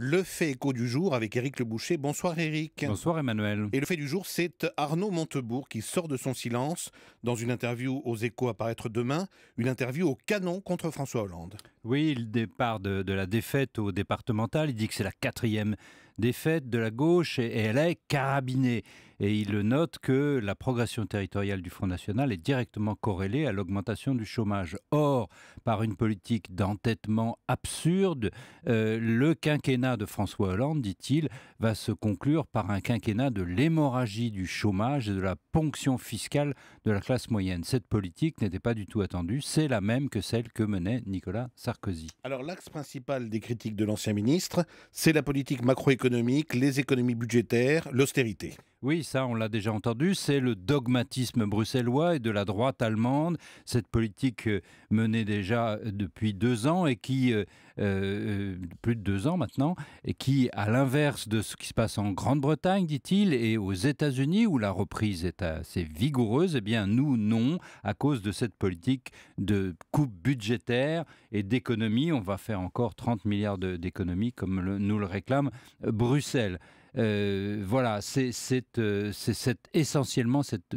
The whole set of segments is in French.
Le fait écho du jour avec Éric Le Boucher. Bonsoir Éric. Bonsoir Emmanuel. Et le fait du jour, c'est Arnaud Montebourg qui sort de son silence dans une interview aux Échos à paraître demain, une interview au canon contre François Hollande. Oui, il départ de la défaite au départemental. Il dit que c'est la 4e défaite de la gauche et elle est carabinée. Et il note que la progression territoriale du Front National est directement corrélée à l'augmentation du chômage. Or, par une politique d'entêtement absurde, le quinquennat de François Hollande, dit-il, va se conclure par un quinquennat de l'hémorragie du chômage et de la ponction fiscale de la classe moyenne. Cette politique n'était pas du tout attendue. C'est la même que celle que menait Nicolas Sarkozy. Alors l'axe principal des critiques de l'ancien ministre, c'est la politique macroéconomique, les économies budgétaires, l'austérité. Oui, ça, on l'a déjà entendu, c'est le dogmatisme bruxellois et de la droite allemande, cette politique menée déjà depuis 2 ans et qui, plus de 2 ans maintenant, et qui, à l'inverse de ce qui se passe en Grande-Bretagne, dit-il, et aux États-Unis, où la reprise est assez vigoureuse, eh bien, nous, non, à cause de cette politique de coupe budgétaire et d'économie. On va faire encore 30 milliards d'économies, comme nous le réclame Bruxelles. Voilà, c'est essentiellement cette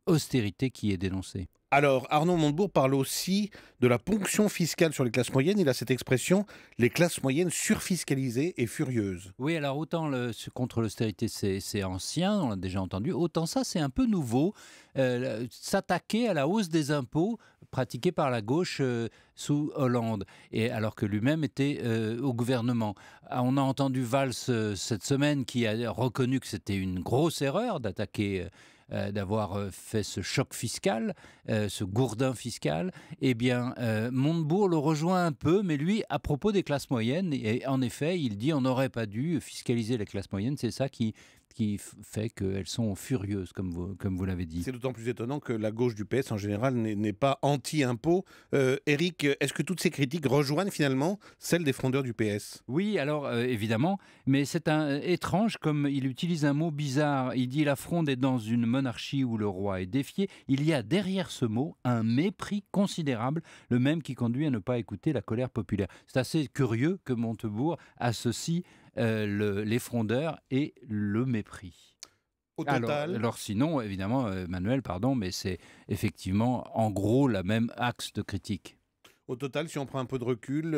austérité qui est dénoncée. Alors Arnaud Montebourg parle aussi de la ponction fiscale sur les classes moyennes. Il a cette expression, les classes moyennes surfiscalisées et furieuses. Oui, alors autant contre l'austérité, c'est ancien, on l'a déjà entendu, autant ça, c'est un peu nouveau. S'attaquer à la hausse des impôts pratiquée par la gauche sous Hollande, et alors que lui-même était au gouvernement. On a entendu Valls cette semaine qui a reconnu que c'était une grosse erreur d'attaquer d'avoir fait ce choc fiscal, ce gourdin fiscal. Eh bien, Montebourg le rejoint un peu, mais lui, à propos des classes moyennes, et en effet, il dit on n'aurait pas dû fiscaliser les classes moyennes, c'est ça qui fait qu'elles sont furieuses, comme vous l'avez dit. C'est d'autant plus étonnant que la gauche du PS, en général, n'est pas anti-impôt. Éric, est-ce que toutes ces critiques rejoignent finalement celles des frondeurs du PS? Oui, alors évidemment, mais c'est étrange comme il utilise un mot bizarre. Il dit la fronde est dans une monarchie où le roi est défié. Il y a derrière ce mot un mépris considérable, le même qui conduit à ne pas écouter la colère populaire. C'est assez curieux que Montebourg associe les frondeurs et le mépris. Au total, Alors sinon, évidemment, Manuel, pardon, mais c'est effectivement en gros la même axe de critique. Au total, si on prend un peu de recul,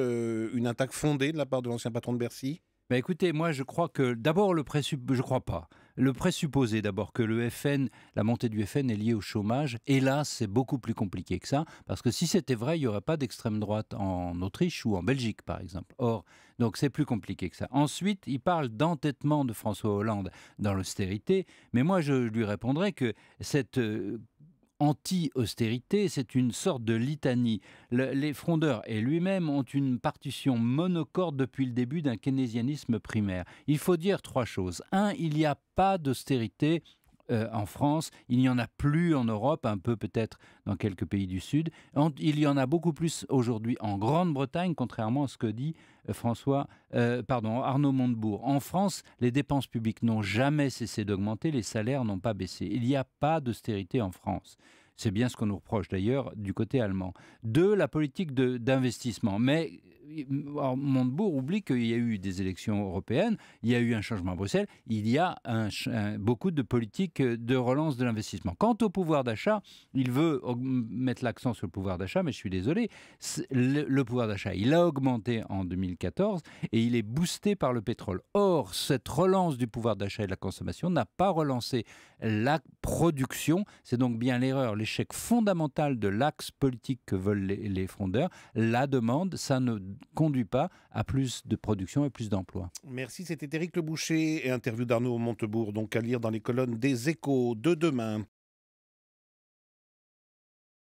une attaque fondée de la part de l'ancien patron de Bercy? Ben écoutez, moi je crois que d'abord je crois pas. Le présupposé d'abord que le FN, la montée du FN est liée au chômage, et là c'est beaucoup plus compliqué que ça, parce que si c'était vrai, il n'y aurait pas d'extrême droite en Autriche ou en Belgique par exemple. Or, donc c'est plus compliqué que ça. Ensuite, il parle d'entêtement de François Hollande dans l'austérité, mais moi je lui répondrais que cette anti-austérité, c'est une sorte de litanie. Les frondeurs et lui-même ont une partition monocorde depuis le début d'un keynésianisme primaire. Il faut dire 3 choses. 1, il n'y a pas d'austérité en France, il n'y en a plus en Europe, un peu peut-être dans quelques pays du Sud. Il y en a beaucoup plus aujourd'hui en Grande-Bretagne, contrairement à ce que dit Arnaud Montebourg. En France, les dépenses publiques n'ont jamais cessé d'augmenter, les salaires n'ont pas baissé. Il n'y a pas d'austérité en France. C'est bien ce qu'on nous reproche d'ailleurs du côté allemand. 2, la politique d'investissement. Mais Montebourg oublie qu'il y a eu des élections européennes, il y a eu un changement à Bruxelles, il y a beaucoup de politiques de relance de l'investissement. Quant au pouvoir d'achat, il veut mettre l'accent sur le pouvoir d'achat, mais je suis désolé, le pouvoir d'achat, il a augmenté en 2014 et il est boosté par le pétrole. Or, cette relance du pouvoir d'achat et de la consommation n'a pas relancé la production. C'est donc bien l'erreur, l'échec fondamental de l'axe politique que veulent les frondeurs. La demande, ça ne conduit pas à plus de production et plus d'emplois. Merci, c'était Éric Le Boucher et interview d'Arnaud Montebourg, donc à lire dans les colonnes des Échos de demain.